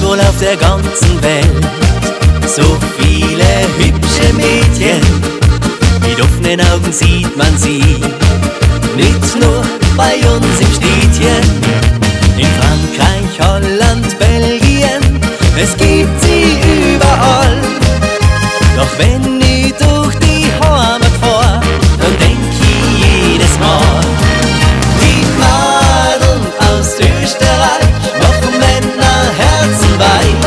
wohl auf der ganzen Welt so viele hübsche Mädchen. Mit offenen Augen sieht man sie, nicht nur bei uns im Städtchen. In Frankreich, Holland, Belgien, es gibt sie überall. Doch wenn ich durch die Heimat fahr, dann denk ich jedes Mal: die Madeln aus Österreich machen Männer Herzen weich.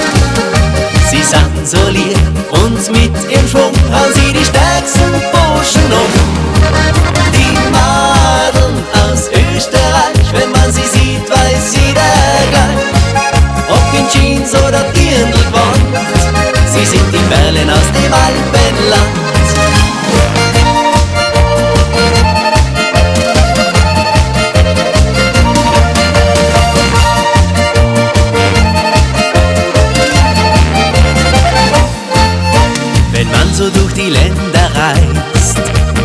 Sie sind so lieb und mit ihrem Schwung hauen sie die stärksten Burschen um. Die Madeln aus Österreich, wenn man sie sieht, weiß jeder gleich, ob in Jeans oder Dirndlgewand, sie sind die Perlen aus dem Alpenland. Wenn man so durch die Länder reist,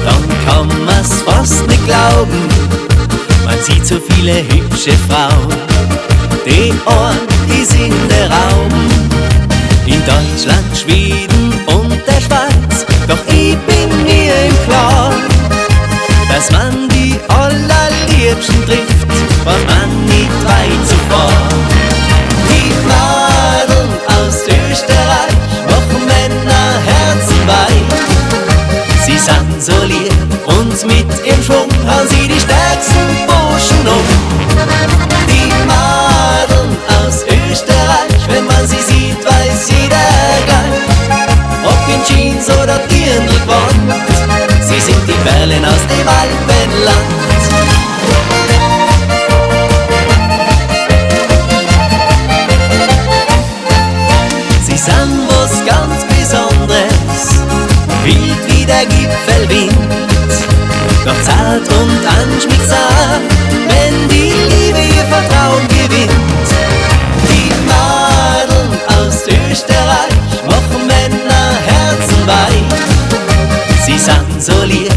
dann kann man's fast nicht glauben. Man sieht so viele hübsche Frauen, die einen ist in der Raum. In Deutschland, Schweden und der Schweiz, doch ich bin mir im Klaren, dass man die allerliebsten trifft, braucht man nicht weit zu fahren. Die Madeln aus Österreich machen Männer Herzen weich. Sie sind so lieb und mit ihrem Schwung hauen sie die stärksten Burschen um. Die Madeln aus Österreich, wenn man sie sieht, weiß jeder gleich, ob in Jeans oder Dirndlgewand, sie sind die Perlen aus dem Alpenland. Sie sind was ganz Besonderes, wild wie der Gipfelwind, doch zart und anschmiegsam, wenn die Liebe ihr Vertrauen gewinnt. Die Madeln aus Österreich machen Männer Herzen weich. Sie sind so lieb